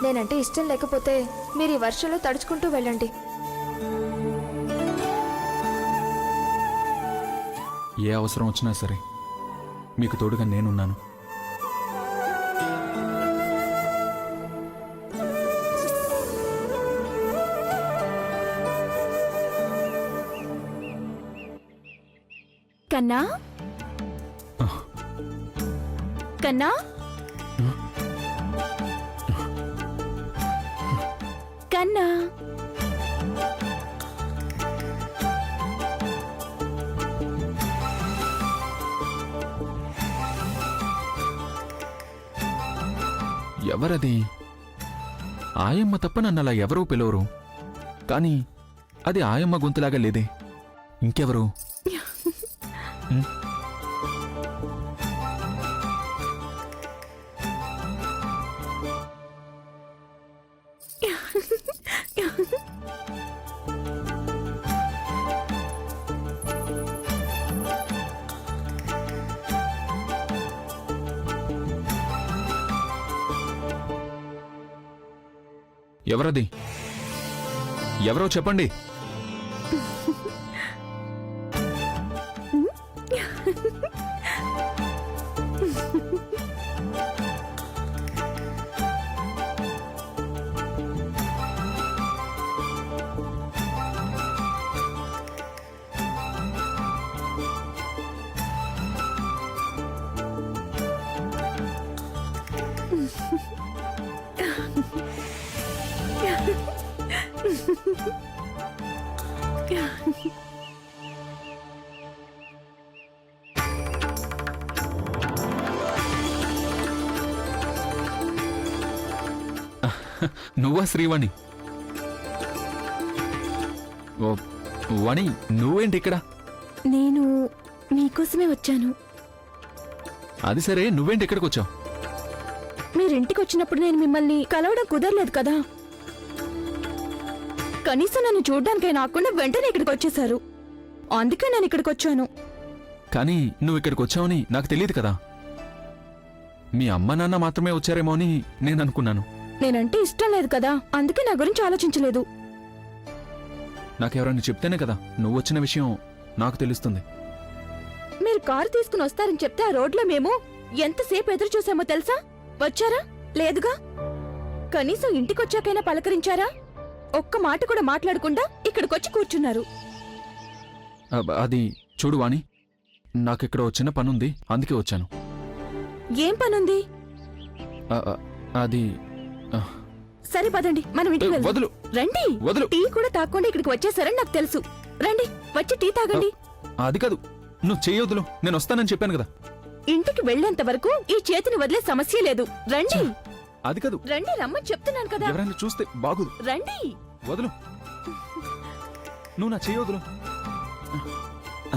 నేనంటే ఇష్టం లేకపోతే మీరు ఈ వర్షంలో తడుచుకుంటూ వెళ్ళండి. ఏ అవసరం వచ్చినా సరే మీకు తోడుగా నేనున్నాను. కన్నా కన్నా కన్నా ఎవరది? ఆయమ్మ తప్ప నన్ను అలా ఎవరూ పిలవరు. కానీ అది ఆయమ్మ గొంతులాగా లేదే. ఇంకెవరు? ఎవరది? ఎవరో చెప్పండి. నువ్వా శ్రీవాణి? వాణి, నువ్వేంటి ఇక్కడ? నేను మీకోసమే వచ్చాను. అది సరే, నువ్వేంటి ఇక్కడికి వచ్చావు? మీరింటికి వచ్చినప్పుడు నేను మిమ్మల్ని కలవడం కుదరలేదు కదా. కనీసం నన్ను చూడ్డానికైనా ఆకుండా వెంటనే ఇక్కడికి వచ్చేశారు. అందుకే నేను ఇక్కడికి వచ్చాను. కానీ నువ్వు ఇక్కడికి వచ్చావని నాకు తెలియదు కదా. మీ అమ్మ నాన్న మాత్రమే వచ్చారేమో అని నేను అనుకున్నాను. నేనంటే ఇష్టం లేదు కదా, అందుకే నా గురించి ఆలోచించలేదు. నాకెవరన్నా చెప్తేనే కదా నువ్వు వచ్చిన విషయం నాకు తెలుస్తుంది. మీరు కారు తీసుకుని వస్తారని చెప్తే ఆ రోడ్లో మేము ఎంతసేపు ఎదురు చూసామో తెలుసా? వచ్చారా? లేదుగా. కనీసం ఇంటికొచ్చాకైనా పలకరించారా? ఒక్క మాట కూడా మాట్లాడకుండా ఇక్కడికొచ్చి కూర్చున్నారు. అది చూడు వాణి, నాకిక్కడ చిన్న పనుంది, అందుకే వచ్చాను. ఏం పనుంది? అది సరే పదండి, మనం ఇంటికి వెళ్దాం. వదులు, రండి. వదులు. టీ కూడా తాకుండా ఇక్కడికి వచ్చేసారని నాకు తెలుసు. రండి, వచ్చి టీ తాగండి. అది కాదు, నువ్వు చెయ్యొద్దులు, నేను వస్తానని చెప్పాను కదా. ఇంటికి వెళ్లేంత వరకు ఈ చేతిని వదిలే సమస్య లేదు. రండి. అది కాదు, రండి, రమ్మని చెప్తున్నాను కదా. ఎవరైనా చూస్తే బాగుదు. రండి. వదులు, నువ్వు నా చెయ్యొద్దులు,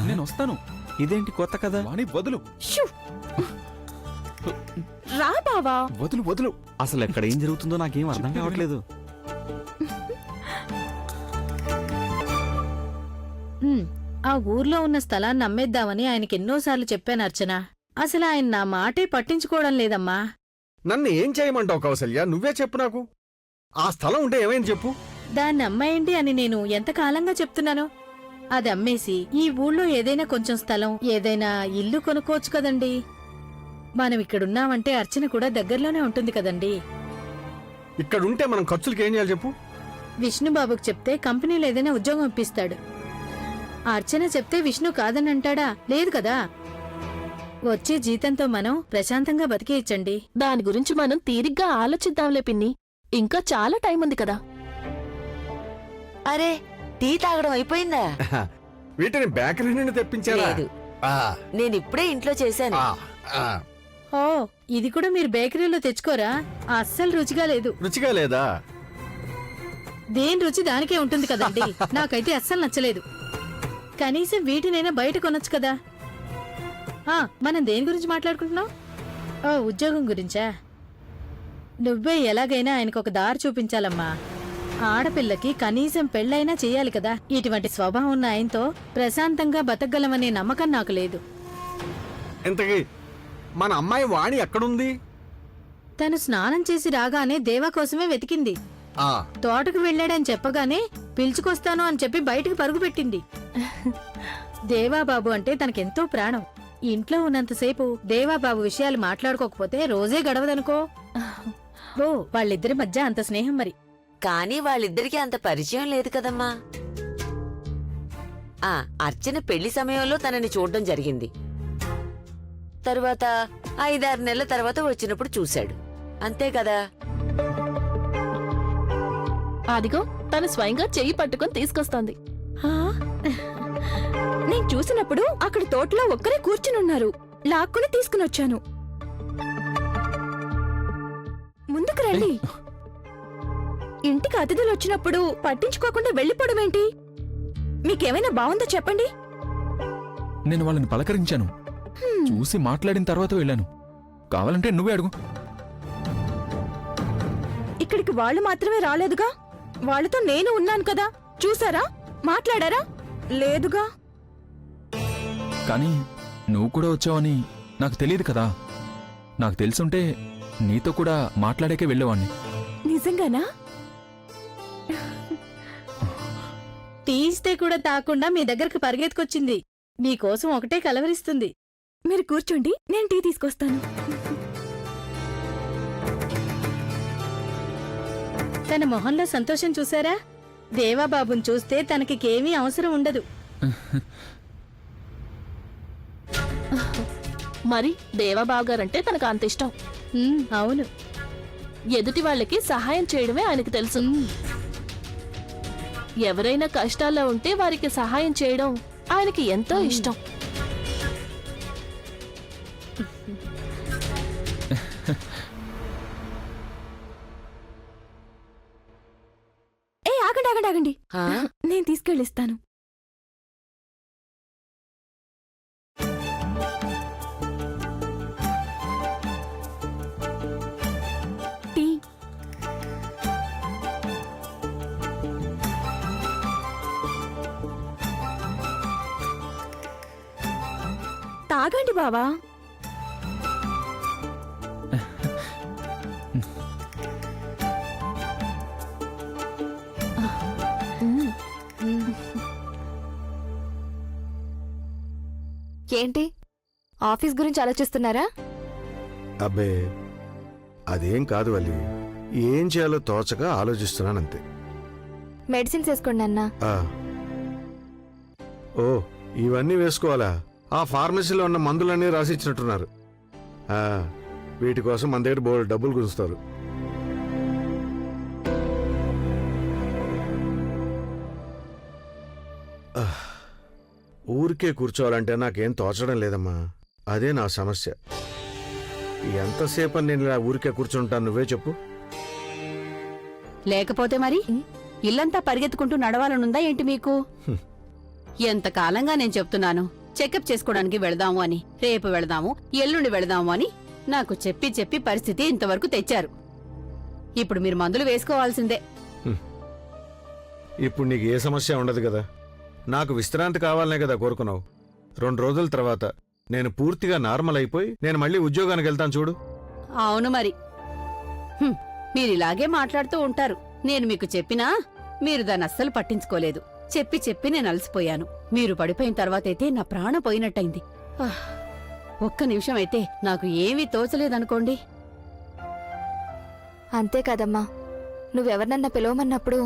నేను వస్తాను. ఇదేంటి కొత్త కదా? వాణి వదులు. షూ. రా బావా. వదులు వదులు. అసలు ఎక్కడ ఏం జరుగుతుందో నాకేం అర్థం కావట్లేదు. ఆ ఊర్లో ఉన్న స్థలాన్ని అమ్మేద్దామని ఆయనకి ఎన్నోసార్లు చెప్పాను అర్చన. అసలు ఆయన నా మాటే పట్టించుకోవడం లేదమ్మా. నన్ను ఏం చేయమంటావు కౌసల్య? నువ్వే చెప్పు నాకు. ఆ స్థలం ఉంటే ఏమైంది చెప్పు. దాన్ని అమ్మేయండి అని నేను ఎంతకాలంగా చెప్తున్నాను. అది అమ్మేసి ఈ ఊళ్ళో ఏదైనా కొంచెం స్థలం, ఏదైనా ఇల్లు కొనుక్కోవచ్చు కదండి. మనం ఇక్కడున్నామంటే అర్చన కూడా దగ్గరలోనే ఉంటుంది కదండి. ఇక్కడుంటే మనం ఖర్చులకి ఏం చేయాలి చెప్పు. విష్ణుబాబుకి చెప్తే కంపెనీలో ఏదైనా ఉద్యోగం ఇప్పిస్తాడు. అర్చన చెప్తే విష్ణు కాదని అంటాడా? లేదు కదా. వచ్చే జీతంతో మనం ప్రశాంతంగా బతికేయచ్చండి. దాని గురించి మనం తీరిగ్గా ఆలోచిద్దాంలే పిన్ని. ఇంకా చాలా టైం ఉంది కదా. అరే, టీ తాగడం అయిపోయిందా? వీటిని బేకరీ నుండి తెప్పించారా? లేదు, ఆ, నేనిప్పుడే ఇంట్లో చేశాను. ఆ, ఆ. ఓ, ఇది కూడా మీరు బేకరీలో తెచ్చుకోరా? అస్సలు రుచిగా లేదు. రుచిగా లేదా? దేని రుచి దానికే ఉంటుంది కదండి. నాకైతే అస్సలు నచ్చలేదు. కనీసం వీటినైనా బయట కొనొచ్చు కదా. మనం దేని గురించి మాట్లాడుకుంటున్నాం? ఓ, ఉద్యోగం గురించా? నువ్వే ఎలాగైనా ఆయనకు ఒక దారి చూపించాలమ్మా. ఆడపిల్లకి కనీసం పెళ్ళైనా చెయ్యాలి కదా. ఇటువంటి స్వభావం ఉన్న ఆయనతో ప్రశాంతంగా బతకగలమనే నమ్మకం నాకు లేదు. ఇంతకీ మన అమ్మాయి వాణి ఎక్కడుంది? తను స్నానం చేసి రాగానే దేవా కోసమే వెతికింది. ఆ తోటకు వెళ్ళాడని చెప్పగానే పిలుచుకొస్తాను అని చెప్పి బయటికి పరుగుపెట్టింది. దేవాబాబు అంటే తనకెంతో ప్రాణం. ఇంట్లో ఉన్నంతసేపు దేవాబాబు విషయాలు మాట్లాడుకోకపోతే రోజే గడవదనుకో. ఓ వాళ్ళిద్దరి మధ్య అంత స్నేహం మరి. కానీ వాళ్ళిద్దరికీ అంత పరిచయం లేదు కదమ్మా. అర్చన పెళ్లి సమయంలో తనని చూడడం జరిగింది. తరువాత 5-6 నెలల తర్వాత వచ్చినప్పుడు చూశాడు, అంతే కదా. అదిగో తను స్వయంగా చెయ్యి పట్టుకొని తీసుకొస్తోంది. ఆ? నేను చూసినప్పుడు అక్కడ తోటలో ఒక్కరే కూర్చునున్నారు. లాక్కుని తీసుకునొచ్చాను. ముందుకు రండి. ఇంటికి అతిథులు వచ్చినప్పుడు పట్టించుకోకుండా వెళ్ళిపోవడం ఏంటి? మీకేమైనా బాగుందో చెప్పండి. నేను వాళ్ళని పలకరించాను, చూసి మాట్లాడిన తర్వాత వెళ్ళాను. కావాలంటే నువ్వే అడుగు. ఇక్కడికి వాళ్ళు మాత్రమే రాలేదుగా, వాళ్ళతో నేను ఉన్నాను కదా. చూసారా? మాట్లాడారా? లేదుగా. కానీ నువ్వు కూడా వచ్చావని నాకు తెలియదు కదా. నాకు తెలుసుంటే నీతో కూడా మాట్లాడాకే వెళ్ళేవాణ్ణి. నిజంగానా? తీస్తే కూడా తాకుండా మీ దగ్గరకు పరిగెత్తుకొచ్చింది. మీకోసం ఒకటే కలవరిస్తుంది. మీరు కూర్చోండి, నేను టీ తీసుకొస్తాను. తన మొహంలో సంతోషం చూసారా? దేవాబాబుని చూస్తే తనకేమీ అవసరం ఉండదు. మరి దేవాబాబు గారంటే తనకు అంత ఇష్టం. అవును. ఎదుటి వాళ్ళకి సహాయం చేయడమే ఆయనకు తెలుసు. ఎవరైనా కష్టాల్లో ఉంటే వారికి సహాయం చేయడం ఆయనకి ఎంతో ఇష్టం. ఏ ఆగండి ఆగండి ఆగండి, ఆ? నేను తీసుకెళ్ళిస్తాను. టీ. తాగండి బావా. ఏంటి ఆఫీస్ గురించి ఆలోచిస్తున్నారా? అబ్బే అదేం కాదు వల్లి, ఏం చేయాలో తోచక ఆలోచిస్తున్నానంతే. మెడిసిన్స్ వేసుకోండి అన్నా. ఆ. ఓ ఇవన్నీ వేసుకోవాలా? ఆ ఫార్మసీలో ఉన్న మందులన్నీ రాసిచ్చినట్టున్నారు. వీటి కోసం మన దగ్గర బోల్డ్ డబ్బులు గుంచుతారు. ఊరికే కూర్చోవాలంటే నాకేం తోచడం లేదమ్మా. అదే నా సమస్య. ఎంతసేపు నేను ఇలా ఊరికే కూర్చుంటాను, నువ్వే చెప్పు. లేకపోతే మరి ఇల్లంతా పరిగెత్తుకుంటూ నడవాలనుందా ఏంటి మీకు? ఎంతకాలంగా నేను చెప్తున్నాను చెకప్ చేసుకోవడానికి వెళదాము అని, రేపు వెళదాము, ఎల్లుండి వెళదాము అని. నాకు చెప్పి చెప్పి పరిస్థితి ఇంతవరకు తెచ్చారు. ఇప్పుడు మీరు మందులు వేసుకోవాల్సిందే. ఇప్పుడు నీకు ఏ సమస్య ఉండదు కదా. నాకు విశ్రాంతి కావాలనే కదా కోరుకున్నావు. 2 రోజుల తర్వాత నేను పూర్తిగా నార్మల్ అయిపోయి నేను మళ్ళీ ఉద్యోగానికి వెళ్తాను చూడు. అవును మరి. మీరిలాగే మాట్లాడుతూ ఉంటారు. నేను మీకు చెప్పినా మీరు దాన్ని అస్సలు పట్టించుకోలేదు. చెప్పి చెప్పి నేను అలసిపోయాను. మీరు పడిపోయిన తర్వాతైతే నా ప్రాణం పోయినట్టయింది. ఒక్క నిమిషం అయితే నాకు ఏమీ తోచలేదనుకోండి. అంతే కదమ్మా, నువ్వెవరినన్నా పిలవమన్నప్పుడు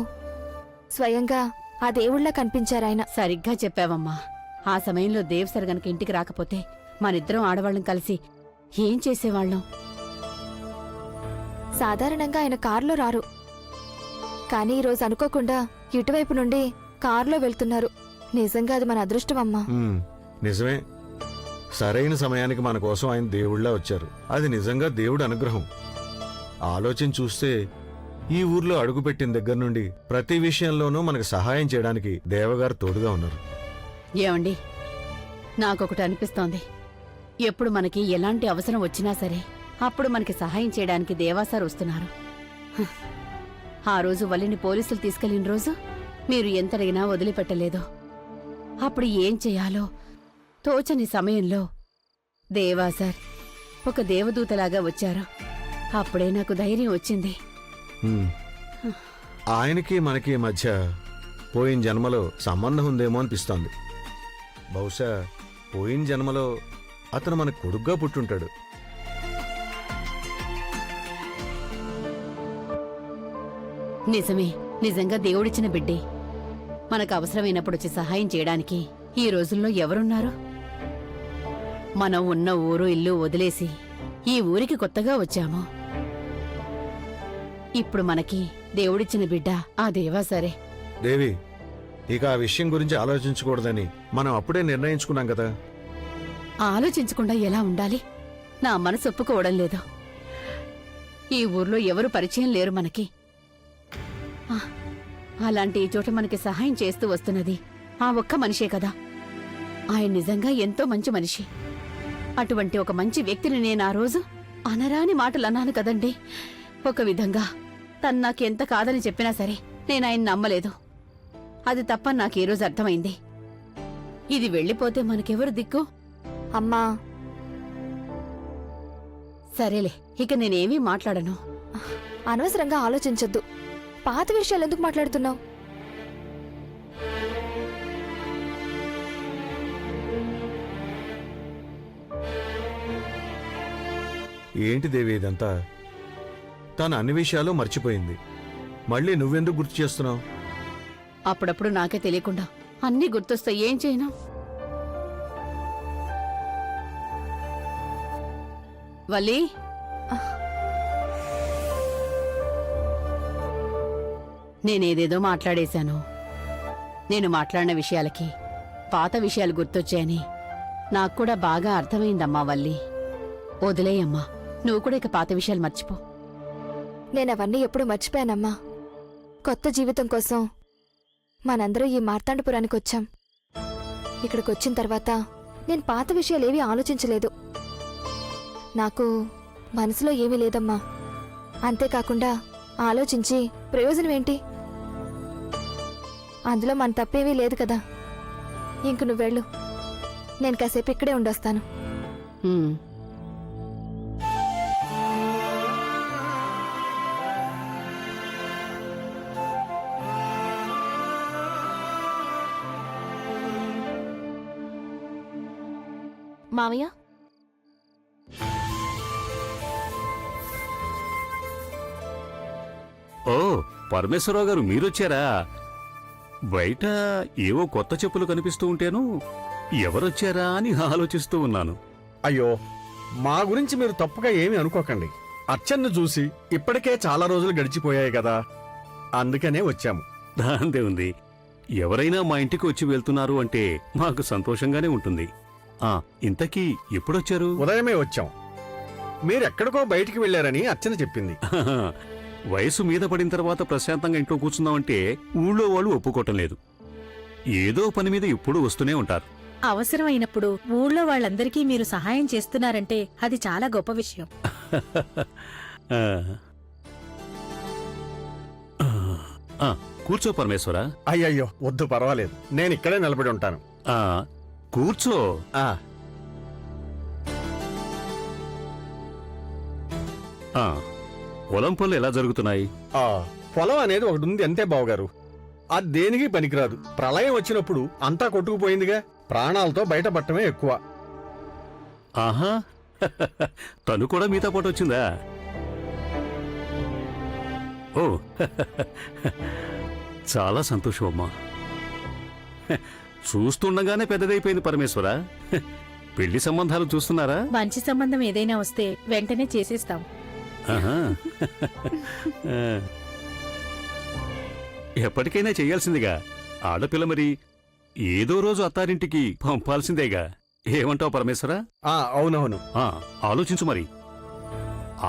స్వయంగా ఆ దేవుళ్ళ కనిపించారాయన. సరిగ్గా చెప్పావమ్మా. ఆ సమయంలో దేవసర్ గనక ఇంటికి రాకపోతే మనిద్దరం ఆడవాళ్ళం కలిసి ఏం చేసేవాళ్ళం? సాధారణంగా ఆయన కారులో రారు, కానీ ఈరోజు అనుకోకుండా ఇటువైపు నుండి కారులో వెళ్తున్నారు. నిజంగా అది మన అదృష్టమమ్మా. నిజమే, సరైన సమయానికి మన కోసం ఆయన దేవుళ్ళ వచ్చారు. అది నిజంగా దేవుడి అనుగ్రహం. ఆలోచన చూస్తే ఈ ఊర్లో అడుగుపెట్టిన దగ్గర నుండి ప్రతి విషయంలోనూ మనకు సహాయం చేయడానికి దేవగారు తోడుగా ఉన్నారు. ఏమండి, నాకొకటి అనిపిస్తోంది. ఎప్పుడు మనకి ఎలాంటి అవసరం వచ్చినా సరే అప్పుడు మనకి సహాయం చేయడానికి దేవాసారు వస్తున్నారు. ఆ రోజు వల్లిని పోలీసులు తీసుకెళ్లిన రోజు మీరు ఎంతడిగినా వదిలిపెట్టలేదు. అప్పుడు ఏం చెయ్యాలో తోచని సమయంలో దేవాసార్ ఒక దేవదూతలాగా వచ్చారు. అప్పుడే నాకు ధైర్యం వచ్చింది. హ్మ్. ఆయనకి మనకి మధ్య పోయిన జన్మలో సంబంధం ఉందేమో అనిపిస్తోంది. బహుశా పోయిన జన్మలో అతను మన కొడుగ్గా పుట్టుంటాడు. నిజమే, నిజంగా దేవుడిచ్చిన బిడ్డే. మనకు అవసరమైనప్పుడు వచ్చి సహాయం చేయడానికి ఈ రోజుల్లో ఎవరున్నారు? మనం ఉన్న ఊరు ఇల్లు వదిలేసి ఈ ఊరికి కొత్తగా వచ్చాము. ఇప్పుడు మనకి దేవుడిచ్చిన బిడ్డ ఆ దేవా సరే. దేవి, ఇక ఆ విషయం గురించి ఆలోచించకూడదని మనం అప్పుడే నిర్ణయించుకున్నాం కదా. ఆలోచించకుండా ఎలా ఉండాలి? నా మనసు ఒప్పుకోవడం లేదు. ఈ ఊర్లో ఎవరు పరిచయం లేరు మనకి. ఆ, అలాంటి ఈ చోట మనకి సహాయం చేస్తూ వస్తున్నది ఆ ఒక్క మనిషే కదా. ఆయన నిజంగా ఎంతో మంచి మనిషి. అటువంటి ఒక మంచి వ్యక్తిని నేను ఆ రోజు అనరాని మాటలు అన్నాను కదండి. ఒక విధంగా తను నాకెంత కాదని చెప్పినా సరే నేను ఆయన నమ్మలేదు. అది తప్ప నాకు ఈ రోజు అర్థమైంది. ఇది వెళ్ళిపోతే మనకెవరు దిక్కు? అమ్మా, సరేలే, ఇక నేనేమీ మాట్లాడను. అనవసరంగా ఆలోచించొద్దు. పాత విషయాలు ఎందుకు మాట్లాడుతున్నావు? ఏంటి దేవి ఇదంతా? తను అన్ని విషయాలు మర్చిపోయింది. మళ్ళీ నువ్వెందుకు గుర్తు చేస్తున్నావు? అప్పుడప్పుడు నాకే తెలియకుండా అన్నీ గుర్తొస్తాయి. ఏం చేయను? వల్లి, నేనేదేదో మాట్లాడేశాను. నేను మాట్లాడిన విషయాలకి పాత విషయాలు గుర్తొచ్చాయని నాకు కూడా బాగా అర్థమైందమ్మా వల్లి. వదిలేయమ్మా, నువ్వు కూడా ఇక పాత విషయాలు మర్చిపో. నేనవన్నీ ఎప్పుడు మర్చిపోయానమ్మా. కొత్త జీవితం కోసం మనందరూ ఈ మార్తాండపురానికి వచ్చాం. ఇక్కడికి వచ్చిన తర్వాత నేను పాత విషయాలేవీ ఆలోచించలేదు. నాకు మనసులో ఏమీ లేదమ్మా. అంతేకాకుండా ఆలోచించి ప్రయోజనం ఏంటి? అందులో మన తప్పేమీ లేదు కదా. ఇంక నువ్వెళ్ళు, నేను కాసేపు ఇక్కడే ఉండొస్తాను. ఉమ్. మావయ్య, ఓ పరమేశ్వరరావు గారు, మీరొచ్చారా? బయట ఏవో కొత్త చెప్పులు కనిపిస్తూ ఉంటేను ఎవరొచ్చారా అని ఆలోచిస్తూ ఉన్నాను. అయ్యో, మా గురించి మీరు తప్పుగా ఏమీ అనుకోకండి. అచ్చన్ను చూసి ఇప్పటికే చాలా రోజులు గడిచిపోయాయి కదా, అందుకనే వచ్చాము. దాందే ఉంది. ఎవరైనా మా ఇంటికి వచ్చి వెళ్తున్నారు అంటే మాకు సంతోషంగానే ఉంటుంది. ఇంతకీ ఎప్పుడొచ్చారు? ఉదయమే వచ్చాం. మీరెక్కడికో బయటికి వెళ్లారని అచ్చన చెప్పింది. వయసు మీద పడిన తర్వాత ప్రశాంతంగా ఇంట్లో కూర్చుందామంటే ఊళ్ళో వాళ్ళు ఒప్పుకోవటం లేదు. ఏదో పని మీద ఎప్పుడూ వస్తూనే ఉంటారు. అవసరమైనప్పుడు ఊళ్ళో వాళ్ళందరికీ మీరు సహాయం చేస్తున్నారంటే అది చాలా గొప్ప విషయం. కూర్చో పరమేశ్వర. అయ్యయ్యో వద్దు, పర్వాలేదు, నేను ఇక్కడే నిలబడి ఉంటాను. కూర్చో. పొలం పనులు ఎలా జరుగుతున్నాయి? పొలం అనేది ఒకటి ఉంది అంతే బావగారు. అది దేనికి పనికిరాదు. ప్రళయం వచ్చినప్పుడు అంతా కొట్టుకుపోయిందిగా. ప్రాణాలతో బయటపడటమే ఎక్కువ. ఆహా, తను కూడా మీతో పాటు వచ్చిందా? ఓ, చాలా సంతోషం అమ్మా. చూస్తుండగానే పెద్దదైపోయింది పరమేశ్వర. పెళ్లి సంబంధాలు చూస్తున్నారా? మంచి సంబంధం ఏదైనా వస్తే వెంటనే చేసేస్తాం. ఆహా. ఎప్పటికైనా చెయ్యాల్సిందిగా. ఆడపిల్ల మరి ఏదో రోజు అత్తారింటికి పంపాల్సిందేగా. ఏమంటావు పరమేశ్వర? అవునవును. ఆలోచించు మరి.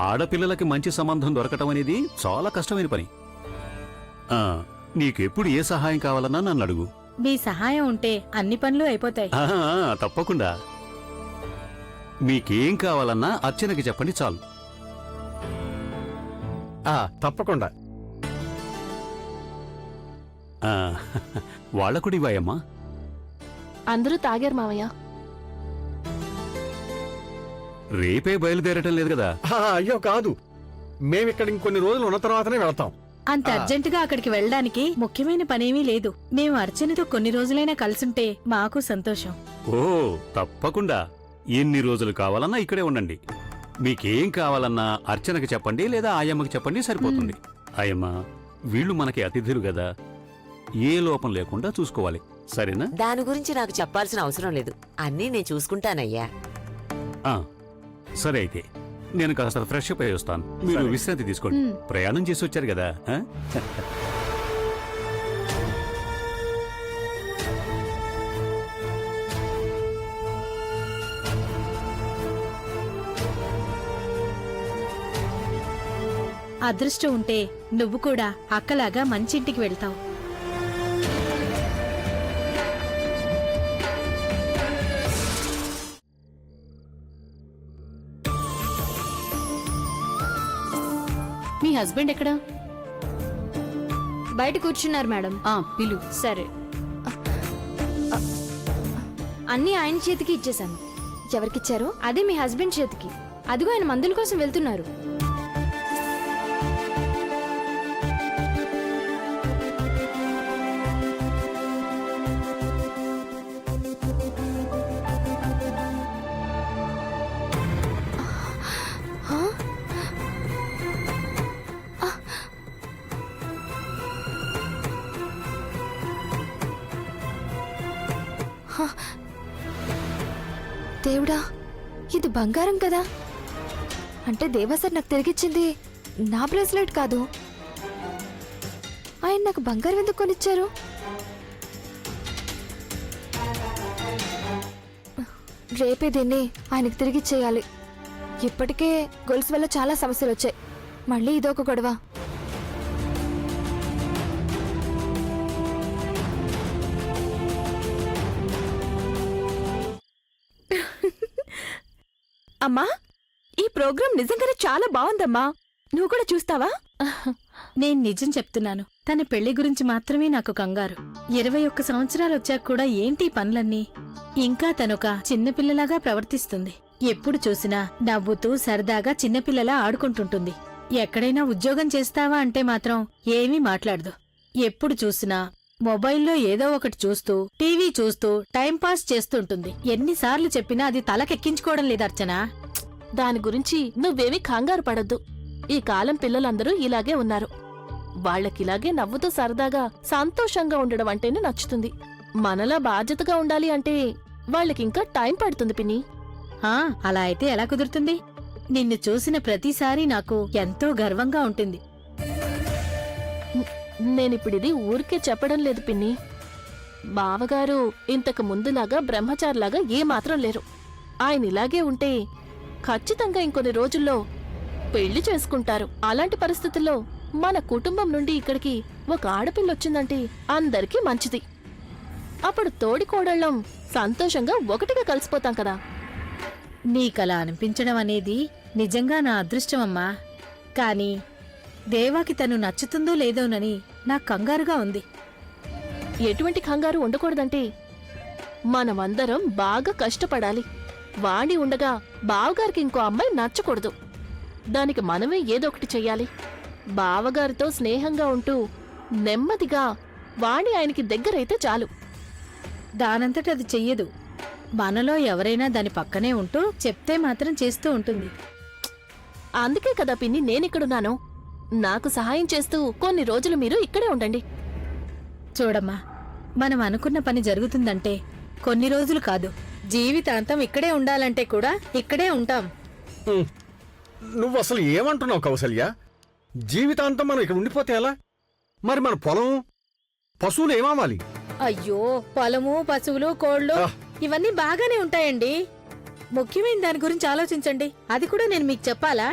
ఆడపిల్లలకి మంచి సంబంధం దొరకటం అనేది చాలా కష్టమైన పని. నీకెప్పుడు ఏ సహాయం కావాలన్నా నన్ను అడుగు. మీ సహాయం ఉంటే అన్ని పనులు అయిపోతాయి. తప్పకుండా. మీకేం కావాలన్నా అర్చనకి చెప్పండి చాలు. తప్పకుండా. వాళ్ళకుడి ఇవ్వాయమ్మా. అందరూ తాగారు మావయ్య. రేపే బయలుదేరటం లేదు కదా? అయ్యో కాదు, మేమిక్కడ ఇంకొన్ని రోజులు ఉన్న తర్వాతనే వెళతాం. అంత ఆ. అర్జెంటుగా అక్కడికి వెళ్ళడానికి ముఖ్యమైన పనేమీ లేదు. మేము అర్చనతో కొన్ని రోజులైనా కలిసుంటే మాకు సంతోషం. ఓ తప్పకుండా ఎన్ని రోజులు కావాలన్నా ఇక్కడే ఉండండి. మీకేం కావాలన్నా అర్చనకి చెప్పండి లేదా ఆయమ్మకి చెప్పండి, సరిపోతుంది. ఆయమ్మ, వీళ్ళు మనకి అతిథులు కదా, ఏ లోపం లేకుండా చూసుకోవాలి, సరేనా? దాని గురించి నాకు చెప్పాల్సిన అవసరం లేదు, అన్నీ నేను చూసుకుంటానయ్యా. ఆ, సరే అయితే నేను కాస్త ఫ్రెష్ అప్ అయి వస్తాను. మీరు సరే. విశ్రాంతి తీసుకోండి. ప్రయాణం చేసి వచ్చారు కదా. ఆ? అదృష్టం ఉంటే నువ్వు కూడా అక్కలాగా మంచింటికి వెళ్తావు. మీ హస్బెండ్ ఎక్కడా? బయట కూర్చున్నారు మేడం. పిలు. సరే, అన్నీ ఆయన చేతికి ఇచ్చేశాను. ఎవరికిచ్చారు? అదే మీ హస్బెండ్ చేతికి. అదిగో ఆయన మందుల కోసం వెళ్తున్నారు. దేవుడా, ఇది బంగారం కదా? అంటే దేవా సార్ నాకు తిరిగిచ్చింది నా బ్రేస్లెట్ కాదు. ఆయన నాకు బంగారం ఎందుకు కొనిచ్చారు? రేపే దీన్ని ఆయనకు తిరిగిచ్చేయాలి. ఇప్పటికే గొలుసు వల్ల చాలా సమస్యలు వచ్చాయి, మళ్ళీ ఇదొక గొడవ. అమ్మా, ఈ ప్రోగ్రాం నిజంగానే చాలా బాగుందమ్మా. నువ్వు కూడా చూస్తావా? నేను నిజం చెప్తున్నాను, తన పెళ్లి గురించి మాత్రమే నాకు కంగారు. 21 సంవత్సరాలు వచ్చాక కూడా ఏంటి ఈ పనులన్నీ? ఇంకా తనొక చిన్నపిల్లలాగా ప్రవర్తిస్తుంది. ఎప్పుడు చూసినా నవ్వుతూ సరదాగా చిన్నపిల్లలా ఆడుకుంటుంటుంది. ఎక్కడైనా ఉద్యోగం చేస్తావా అంటే మాత్రం ఏమీ మాట్లాడదు. ఎప్పుడు చూసినా మొబైల్లో ఏదో ఒకటి చూస్తూ, టీవీ చూస్తూ టైంపాస్ చేస్తుంటుంది. ఎన్నిసార్లు చెప్పినా అది తలకెక్కించుకోవడం లేదు అర్చనా. దాని గురించి నువ్వేమీ కంగారు పడొద్దు. ఈ కాలం పిల్లలందరూ ఇలాగే ఉన్నారు. వాళ్ళకిలాగే నవ్వుతూ సరదాగా సంతోషంగా ఉండడం అంటేనే నచ్చుతుంది. మనలా బాధ్యతగా ఉండాలి అంటే వాళ్ళకింకా టైం పడుతుంది పిన్ని. అలా అయితే ఎలా కుదురుతుంది? నిన్ను చూసిన ప్రతిసారి నాకు ఎంతో గర్వంగా ఉంటుంది. నేనిప్పుడిది ఊరికే చెప్పడం లేదు పిన్ని. బావగారు ఇంతకు ముందులాగా బ్రహ్మచారిలాగా ఏమాత్రం లేరు. ఆయన ఇలాగే ఉంటే ఖచ్చితంగా ఇంకొన్ని రోజుల్లో పెళ్లి చేసుకుంటారు. అలాంటి పరిస్థితుల్లో మన కుటుంబం నుండి ఇక్కడికి ఒక ఆడపిల్లొచ్చిందంటే అందరికీ మంచిది. అప్పుడు తోడికోడళ్ళం సంతోషంగా ఒకటిగా కలిసిపోతాం కదా. నీకలా అనిపించడం అనేది నిజంగా నా అదృష్టమమ్మా. కాని దేవాకి తను నచ్చుతుందో లేదోనని నాకు కంగారుగా ఉంది. ఎటువంటి కంగారు ఉండకూడదంటే మనమందరం బాగా కష్టపడాలి. వాణి ఉండగా బావగారికి ఇంకో అమ్మాయి నచ్చకూడదు. దానికి మనమే ఏదో ఒకటి చెయ్యాలి. బావగారితో స్నేహంగా ఉంటూ నెమ్మదిగా వాణి ఆయనకి దగ్గరైతే చాలు. దానంతట అది చెయ్యదు. మనలో ఎవరైనా దాని పక్కనే ఉంటూ చెప్తే మాత్రం చేస్తూ ఉంటుంది. అందుకే కదా పిన్ని నేనిక్కడున్నాను. నాకు సహాయం చేస్తూ కొన్ని రోజులు మీరు ఇక్కడే ఉండండి. చూడమ్మా, మనం అనుకున్న పని జరుగుతుందంటే కొన్ని రోజులు కాదు, జీవితాంతం ఇక్కడే ఉండాలంటే కూడా ఇక్కడే ఉంటాం. నువ్వు అసలు ఏమంటున్నావు కౌసల్య? జీవితాంతం మనం ఇక్కడ ఉండిపోతే ఎలా? మరి మన పొలం, పశువులు ఏమవ్వాలి? అయ్యో, పొలము, పశువులు, కోళ్లు ఇవన్నీ బాగానే ఉంటాయండి. ముఖ్యమైన దాని గురించి ఆలోచించండి. అది కూడా నేను మీకు చెప్పాలా?